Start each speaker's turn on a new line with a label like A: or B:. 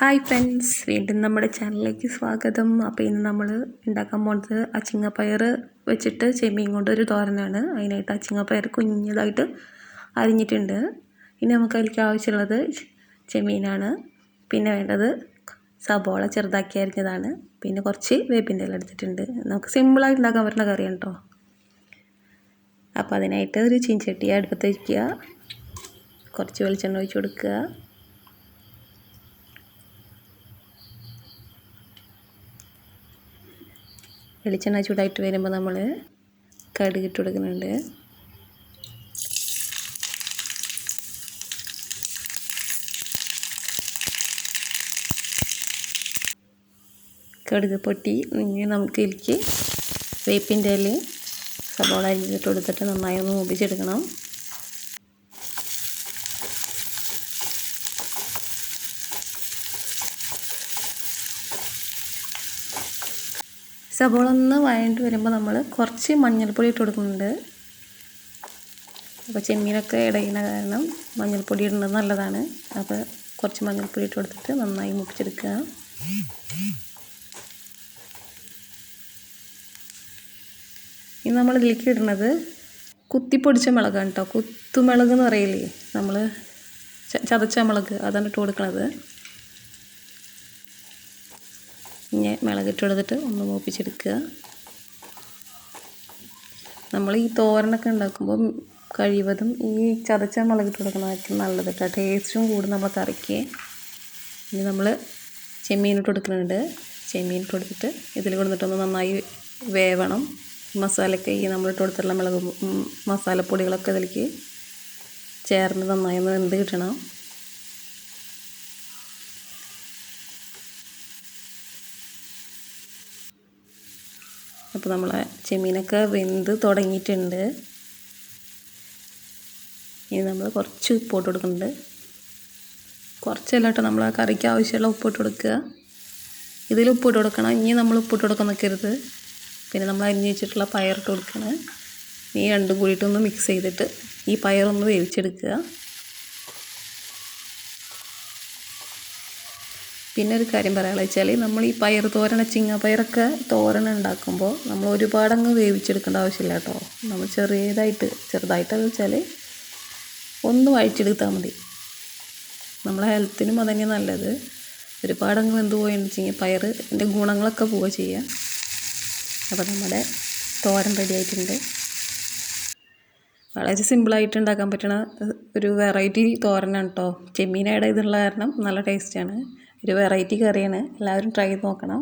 A: Hi friends, വീണ്ടും നമ്മുടെ ചാനലിലേക്ക് സ്വാഗതം. അപ്പോൾ ഇന്ന് നമ്മൾ ഉണ്ടാക്കാൻ പോകുന്നത് അച്ചിങ്ങപ്പയർ വെച്ചിട്ട് ചെമ്മീൻ കൊണ്ടൊരു തോരനാണ്. അതിനായിട്ട് അച്ചിങ്ങപ്പയർ കുഞ്ഞതായിട്ട് അരിഞ്ഞിട്ടുണ്ട്. ഇനി നമുക്ക് അതിലേക്ക് ആവശ്യമുള്ളത് ചെമ്മീനാണ്. പിന്നെ വേണ്ടത് സബോള ചെറുതാക്കി അരിഞ്ഞതാണ്. പിന്നെ കുറച്ച് വേപ്പിൻ്റെ ഇല എടുത്തിട്ടുണ്ട്. നമുക്ക് സിമ്പിളായിട്ട് ഉണ്ടാക്കാൻ പറ്റുന്ന കറിയാണ് കേട്ടോ. അപ്പോൾ അതിനായിട്ട് ഒരു ചീൻചട്ടി അടുപ്പത്ത് വയ്ക്കുക. കുറച്ച് വെളിച്ചെണ്ണ ഒഴിച്ച് കൊടുക്കുക. വെളിച്ചെണ്ണ ചൂടായിട്ട് വരുമ്പോൾ നമ്മൾ കടുക് ഇട്ട് കൊടുക്കുന്നുണ്ട്. കടുക് പൊട്ടി ഇനി നമുക്ക് ഇതിലേക്ക് വേപ്പിൻ്റെ ഇലയും സബോള അരിഞ്ഞിട്ട് കൊടുത്തിട്ട് നന്നായി ഒന്ന് മൂപ്പിച്ചെടുക്കണം. സബോള ഒന്ന് വഴണ്ടി വരുമ്പോൾ നമ്മൾ കുറച്ച് മഞ്ഞൾപ്പൊടി ഇട്ട് കൊടുക്കുന്നുണ്ട്. അപ്പോൾ ചെമ്മീനൊക്കെ ഇടയുന്ന കാരണം മഞ്ഞൾപ്പൊടി ഇടുന്നത് നല്ലതാണ്. അപ്പോൾ കുറച്ച് മഞ്ഞൾപ്പൊടി ഇട്ട് കൊടുത്തിട്ട് നന്നായി മുപ്പിച്ചെടുക്കുക. ഇനി നമ്മൾ ഇതിലേക്ക് ഇടുന്നത് കുത്തിപ്പൊടിച്ച മുളകാണ് കേട്ടോ. കുത്തുമുളക് എന്ന് പറയില്ലേ നമ്മൾ, ചതച്ച മുളക്, അതാണ് ഇട്ട് കൊടുക്കുന്നത്. ഇനി മുളകിട്ട് കൊടുത്തിട്ട് ഒന്ന് മൂപ്പിച്ചെടുക്കുക. നമ്മൾ ഈ തോരനൊക്കെ ഉണ്ടാക്കുമ്പോൾ കഴിവതും ഈ ചതച്ച മുളകിട്ട് കൊടുക്കുന്നതായിരിക്കും നല്ലത് കേട്ടോ. ടേസ്റ്റും കൂടും നമ്മൾ കറിക്ക്. ഇനി നമ്മൾ ചെമ്മീനിട്ട് കൊടുക്കുന്നുണ്ട്. ചെമ്മീനിട്ട് കൊടുത്തിട്ട് ഇതിൽ കൊടുത്തിട്ടൊന്ന് നന്നായി വേവണം. മസാലയൊക്കെ ഈ നമ്മളിട്ട് കൊടുത്തിട്ടുള്ള മുളക് മസാലപ്പൊടികളൊക്കെ ഇതിലേക്ക് ചേർന്ന് നന്നായി ഒന്ന് വെന്ത് കിട്ടണം. അപ്പോൾ നമ്മളെ ചെമ്മീനൊക്കെ വെന്ത് തുടങ്ങിയിട്ടുണ്ട്. ഇനി നമ്മൾ കുറച്ച് ഉപ്പിട്ട് കൊടുക്കുന്നുണ്ട്. കുറച്ചല്ല കേട്ടോ, നമ്മൾ ആ കറിക്ക് ആവശ്യമുള്ള ഉപ്പിട്ട് കൊടുക്കുക. ഇതിൽ ഉപ്പിട്ട് കൊടുക്കണം. ഇനി നമ്മൾ ഉപ്പിട്ട് കൊടുക്കാൻ നിൽക്കരുത്. പിന്നെ നമ്മൾ അരിഞ്ഞ് വെച്ചിട്ടുള്ള പയറിട്ട് കൊടുക്കണം. ഈ രണ്ടും കൂടിയിട്ടൊന്ന് മിക്സ് ചെയ്തിട്ട് ഈ പയറൊന്ന് വേവിച്ചെടുക്കുക. പിന്നെ ഒരു കാര്യം പറയാനുള്ളത് വെച്ചാൽ നമ്മൾ ഈ പയർ തോരൻ, ചിങ്ങപ്പയറൊക്കെ തോരൻ ഉണ്ടാക്കുമ്പോൾ നമ്മൾ ഒരുപാടങ്ങ് വേവിച്ചെടുക്കേണ്ട ആവശ്യമില്ല കേട്ടോ. നമ്മൾ ചെറുതായിട്ടെന്ന് വെച്ചാൽ ഒന്ന് വഴറ്റിയെടുത്താൽ മതി. നമ്മളെ ഹെൽത്തിനും അതന്നെ നല്ലത്. ഒരുപാടങ്ങ് വെന്ത് പോയെന്ന് വെച്ചാൽ പയറിൻ്റെ ഗുണങ്ങളൊക്കെ പോവുക ചെയ്യുക. അപ്പോൾ നമ്മുടെ തോരൻ റെഡി ആയിട്ടുണ്ട്. വളരെ സിമ്പിളായിട്ട് ഉണ്ടാക്കാൻ പറ്റുന്ന ഒരു വെറൈറ്റി തോരനാണ് കേട്ടോ. ചെമ്മീൻ ആഡ് ചെയ്തിട്ടുള്ള കാരണം നല്ല ടേസ്റ്റാണ്. ഒരു വെറൈറ്റി കറിയാണ്. എല്ലാവരും ട്രൈ ചെയ്ത് നോക്കണം.